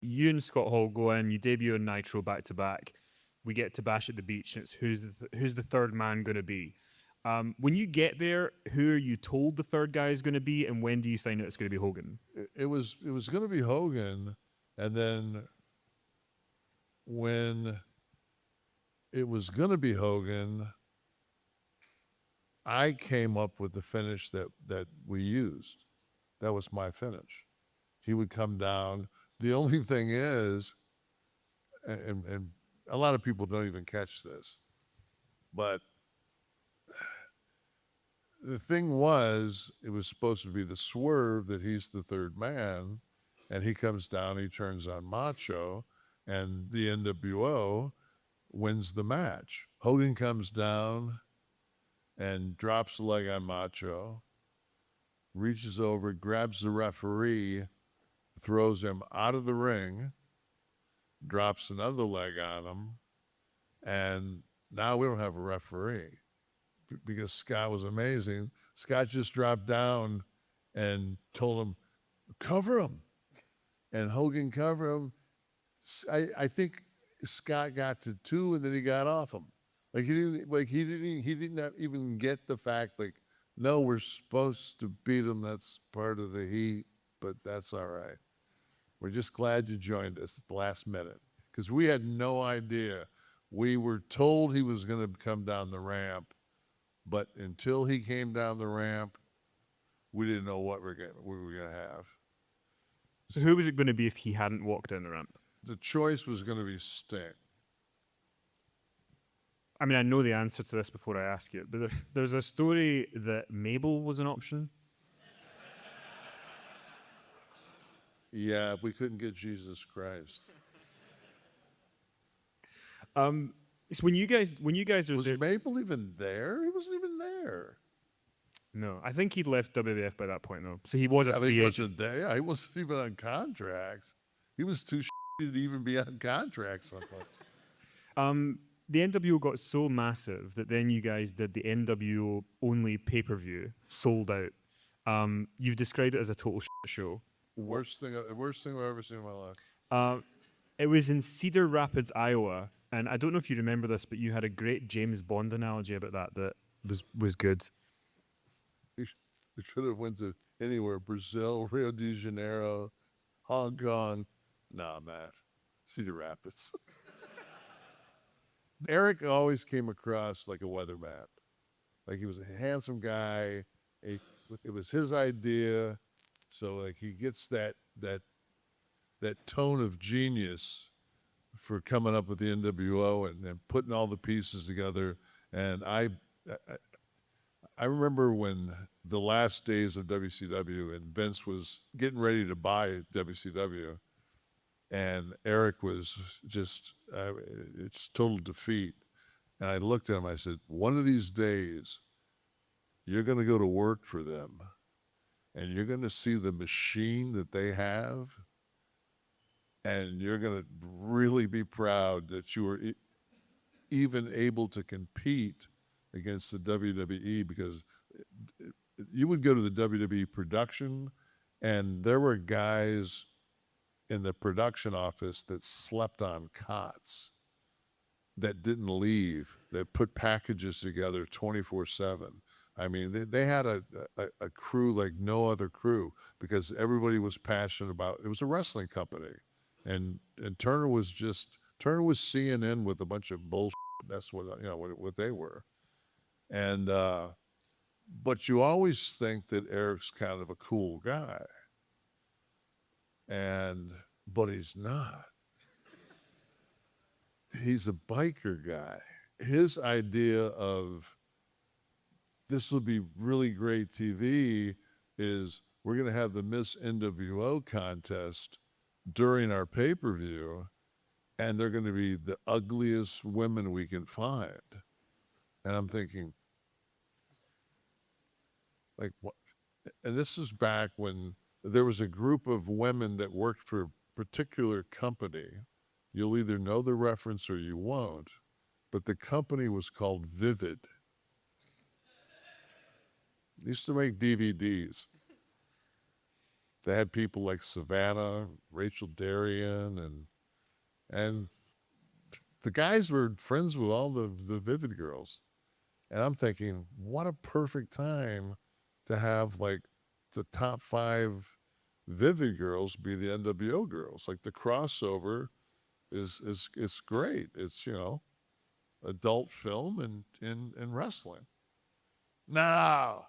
you and Scott Hall go in, you debut on Nitro back to back. We get to Bash at the Beach, and it's who's the third man going to be? When you get there, who are you told the third guy is going to be, and when do you find out it's going to be Hogan? It was going to be Hogan, and then when it was going to be Hogan, I came up with the finish that we used. That was my finish. He would come down. The only thing is, and a lot of people don't even catch this, but the thing was, it was supposed to be the swerve that he's the third man, and he comes down, he turns on Macho, and the NWO wins the match. Hogan comes down and drops the leg on Macho, reaches over, grabs the referee, throws him out of the ring, drops another leg on him, and now we don't have a referee because Scott was amazing. Scott just dropped down and told him, cover him. And Hogan covered him. I think Scott got to 2 and then he got off him. He didn't even get the fact, no, we're supposed to beat him. That's part of the heat, but that's all right. We're just glad you joined us at the last minute because we had no idea. We were told he was going to come down the ramp, but until he came down the ramp, we didn't know what we were going to have. So who was it going to be if he hadn't walked down the ramp? The choice was going to be Sting. I mean, I know the answer to this before I ask you, but there's a story that Mabel was an option. Yeah, if we couldn't get Jesus Christ. So when you guys are Was there, Mabel even there? He wasn't even there. no, I think he'd left WWF by that point though, so he was a I mean, free he agent. wasn't there. Yeah, he wasn't even on contract. He was too shitty to even be on contract sometimes. The NWO got so massive that then you guys did the NWO only pay-per-view, sold out. You've described it as a total show. Worst thing I've ever seen in my life. It was in Cedar Rapids, Iowa, and I don't know if you remember this, but you had a great James Bond analogy about that was good. We should have went to anywhere. Brazil, Rio de Janeiro, Hong Kong. Nah, Matt. Cedar Rapids. Eric always came across like a weatherman. Like he was a handsome guy. It was his idea. So he gets that tone of genius for coming up with the NWO and putting all the pieces together. And I remember when the last days of WCW and Vince was getting ready to buy WCW, and Eric was just, it's total defeat. And I looked at him, I said, one of these days, you're going to go to work for them, and you're going to see the machine that they have, and you're going to really be proud that you were even able to compete against the WWE, because you would go to the WWE production, and there were guys in the production office that slept on cots, that didn't leave, that put packages together 24/7. I mean, they had a crew like no other crew because everybody was passionate about it. It was a wrestling company, and Turner was CNN with a bunch of bullshit. That's what they were, and but you always think that Eric's kind of a cool guy. But he's not. He's a biker guy. His idea of this will be really great TV is we're going to have the Miss NWO contest during our pay-per-view, and they're going to be the ugliest women we can find. And I'm thinking, what? And this is back when there was a group of women that worked for a particular company. You'll either know the reference or you won't, but the company was called Vivid. They used to make DVDs. They had people like Savannah, Rachel Darrian, and the guys were friends with all the Vivid girls. And I'm thinking, what a perfect time to have like the top 5 Vivid girls be the NWO girls. Like the crossover is great. It's, you know, adult film and wrestling. No,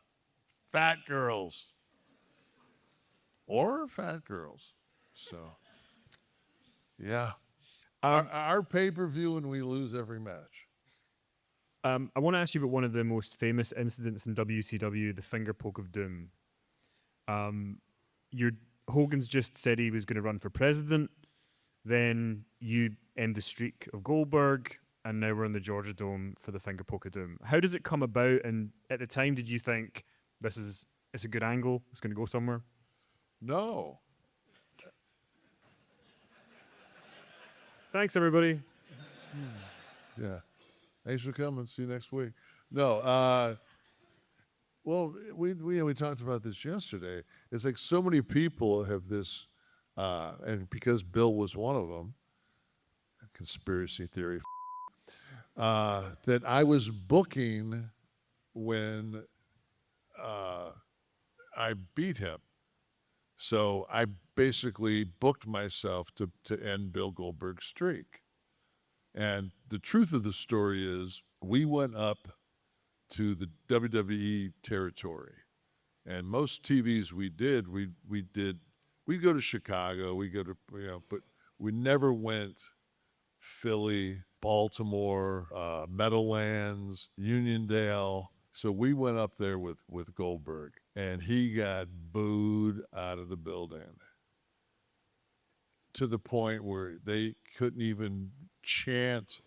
fat girls or fat girls. So, yeah. Um, Our pay-per-view and we lose every match. I want to ask you about one of the most famous incidents in WCW, the finger poke of doom. Your Hogan's just said he was going to run for president. Then you end the streak of Goldberg, and now we're in the Georgia Dome for the finger poke of doom. How does it come about? And at the time, did you think it's a good angle? It's going to go somewhere? No. Thanks, everybody. Yeah. Thanks for coming. See you next week. No. Well, we talked about this yesterday. It's like so many people have this, and because Bill was one of them, conspiracy theory, that I was booking when I beat him. So I basically booked myself to end Bill Goldberg's streak. And the truth of the story is we went up to the WWE territory. And most TVs we'd go to Chicago, but we never went Philly, Baltimore, Meadowlands, Uniondale. So we went up there with Goldberg, and he got booed out of the building to the point where they couldn't even chant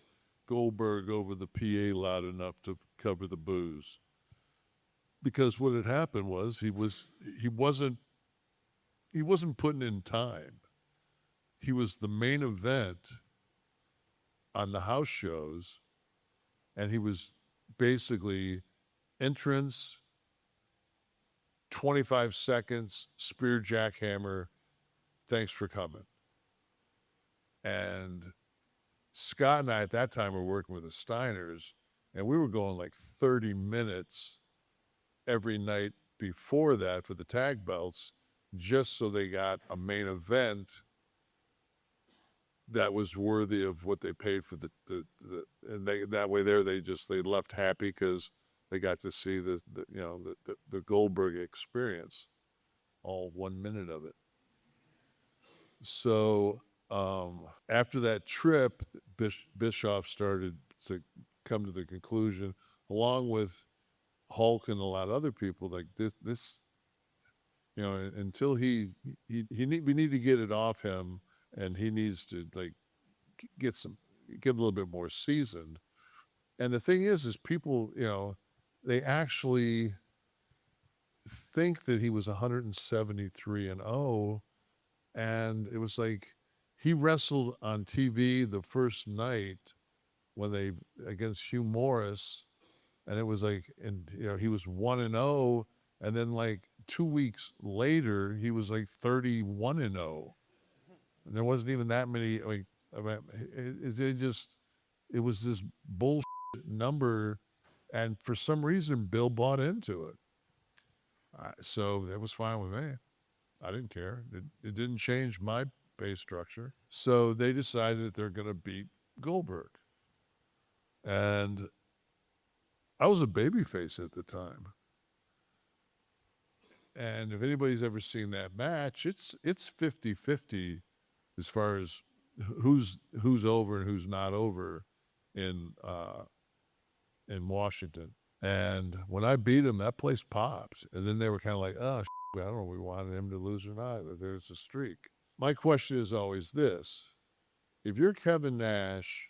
Goldberg over the PA loud enough to cover the boos. Because what had happened was he wasn't putting in time. He was the main event on the house shows, and he was basically entrance, 25 seconds, spear jackhammer, thanks for coming. And Scott and I at that time were working with the Steiners, and we were going like 30 minutes every night before that for the tag belts, just so they got a main event that was worthy of what they paid for and that way they left happy because they got to see the Goldberg experience, all 1 minute of it. So after that trip, Bischoff started to come to the conclusion, along with Hulk and a lot of other people, like this, until we need to get it off him, and he needs to like get a little bit more seasoned. And the thing is people, they actually think that he was 173-0, and it was like he wrestled on TV the first night against Hugh Morris, and it was like, and he was 1-0, and then like 2 weeks later he was like 31-0. And there wasn't even that many. Like, it was this bullshit number, and for some reason Bill bought into it. So that was fine with me. I didn't care. It didn't change my pay structure. So they decided that they're going to beat Goldberg. And I was a babyface at the time. And if anybody's ever seen that match, it's 50-50 as far as who's over and who's not over in Washington. And when I beat him, that place popped. And then they were kind of like, oh, I don't know if we wanted him to lose or not, but there's a streak. My question is always this. If you're Kevin Nash,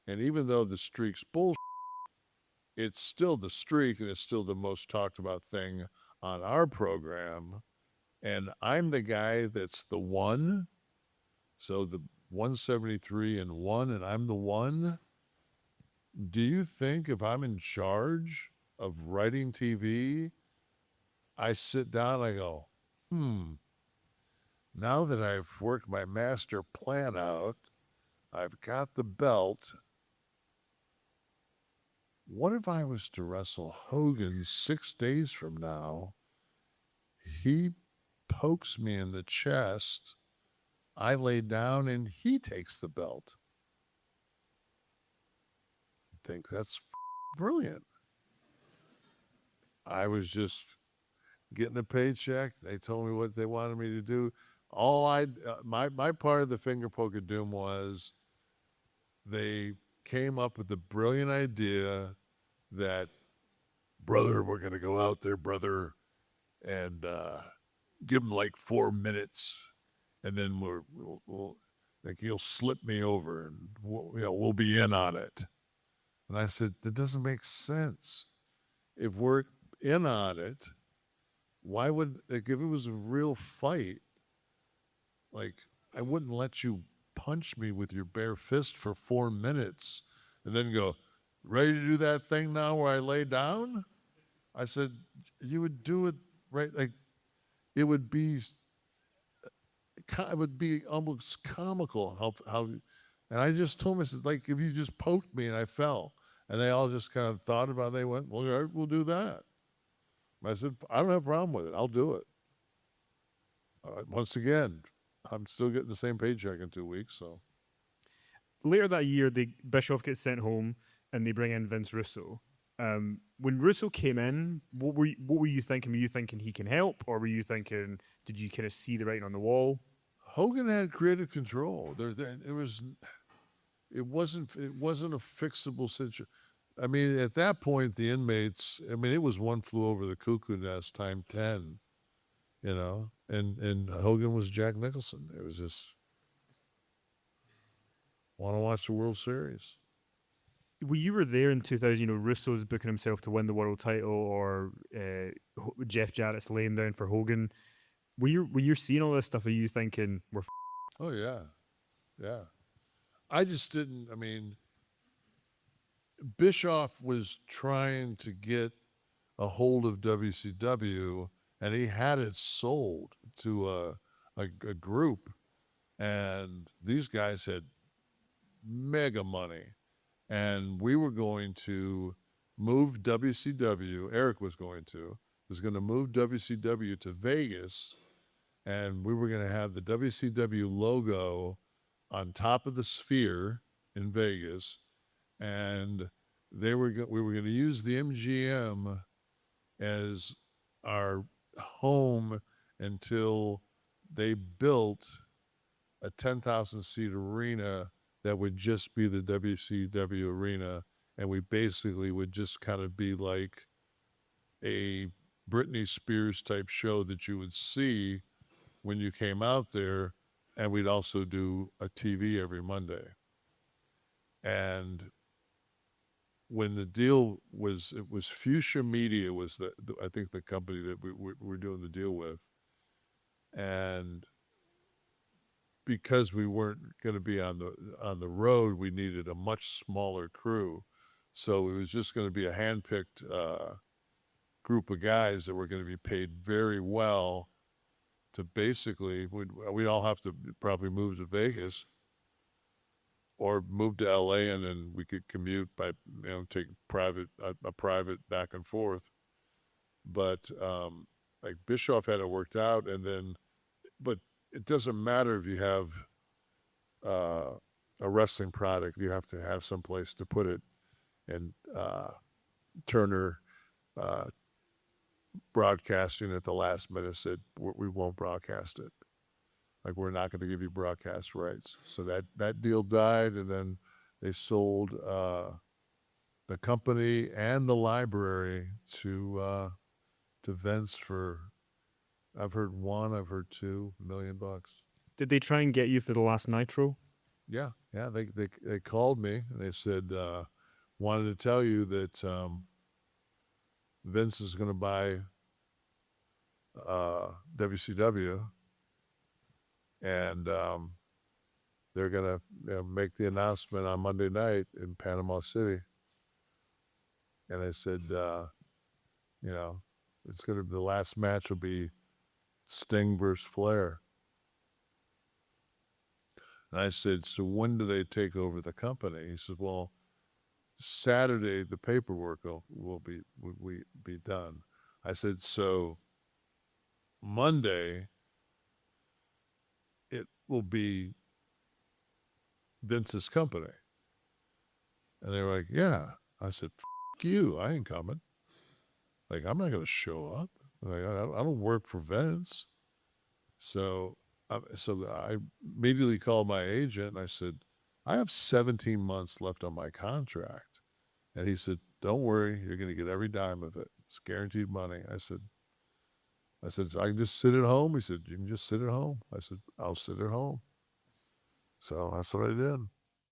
and even though the streak's bullshit, it's still the streak, and it's still the most talked about thing on our program, and I'm the guy that's the one, so the 173-1, and I'm the one. Do you think if I'm in charge of writing TV, I sit down and I go, now that I've worked my master plan out, I've got the belt. What if I was to wrestle Hogan 6 days from now? He pokes me in the chest. I lay down and he takes the belt. I think that's brilliant. I was just getting a paycheck. They told me what they wanted me to do. My part of the finger poke of doom was they came up with the brilliant idea that, brother, we're going to go out there, brother, and give them like 4 minutes, and then we'll like you'll slip me over, and we'll be in on it. And I said, that doesn't make sense. If we're in on it, why would, like, if it was a real fight, like, I wouldn't let you punch me with your bare fist for 4 minutes and then go, ready to do that thing now where I lay down? I said, you would do it right. Like, it would be almost comical how, and I just told him, I said, like, if you just poked me and I fell, and they all just kind of thought about it, they went, well, all right, we'll do that. I said, I don't have a problem with it. I'll do it. Once again, I'm still getting the same paycheck in 2 weeks, so. Later that year, Bischoff gets sent home, and they bring in Vince Russo. When Russo came in, what were you thinking? Were you thinking he can help, or were you thinking, did you kind of see the writing on the wall? Hogan had creative control. It wasn't a fixable situation. I mean, at that point, the inmates, I mean, it was one flew over the cuckoo nest time 10, and Hogan was Jack Nicholson. It was just, want to watch the World Series. When you were there in 2000, Russo's booking himself to win the world title, or Jeff Jarrett's laying down for Hogan. When you're seeing all this stuff, are you thinking we're? Oh yeah, yeah. I just didn't. I mean, Bischoff was trying to get a hold of WCW, and he had it sold to a group, and these guys had mega money, and we were going to move WCW. Eric was going to move WCW to Vegas, and we were going to have the WCW logo on top of the Sphere in Vegas, and we were going to use the MGM as our home until they built a 10,000 seat arena that would just be the WCW arena, and we basically would just kind of be like a Britney Spears type show that you would see when you came out there, and we'd also do a TV every Monday. And when the deal was, it was Fuchsia Media was I think the company that we were doing the deal with, and because we weren't going to be on the road, we needed a much smaller crew, so it was just going to be a handpicked group of guys that were going to be paid very well. To basically, we'd all have to probably move to Vegas or move to LA, and then we could commute by, take a private back and forth. But like Bischoff had it worked out, but it doesn't matter if you have a wrestling product, you have to have some place to put it. And Turner Broadcasting at the last minute said, we won't broadcast it. Like, we're not going to give you broadcast rights. So that deal died, and then they sold the company and the library to Vince for, I've heard $2 million. Did they try and get you for the last Nitro? Yeah. They called me and they said, wanted to tell you that Vince is going to buy WCW, and they're going to make the announcement on Monday night in Panama City. And I said, it's going to, the last match will be Sting versus Flair. And I said, so when do they take over the company? He said, well, Saturday the paperwork will be done. I said, so Monday it will be Vince's company. And they were like, yeah. I said, F you, I ain't coming. Like, I'm not going to show up. Like, I don't work for Vince. So I immediately called my agent and I said, I have 17 months left on my contract. And he said, don't worry, you're going to get every dime of it. It's guaranteed money. I said, so I can just sit at home? He said, you can just sit at home. I said, I'll sit at home. So that's what I did.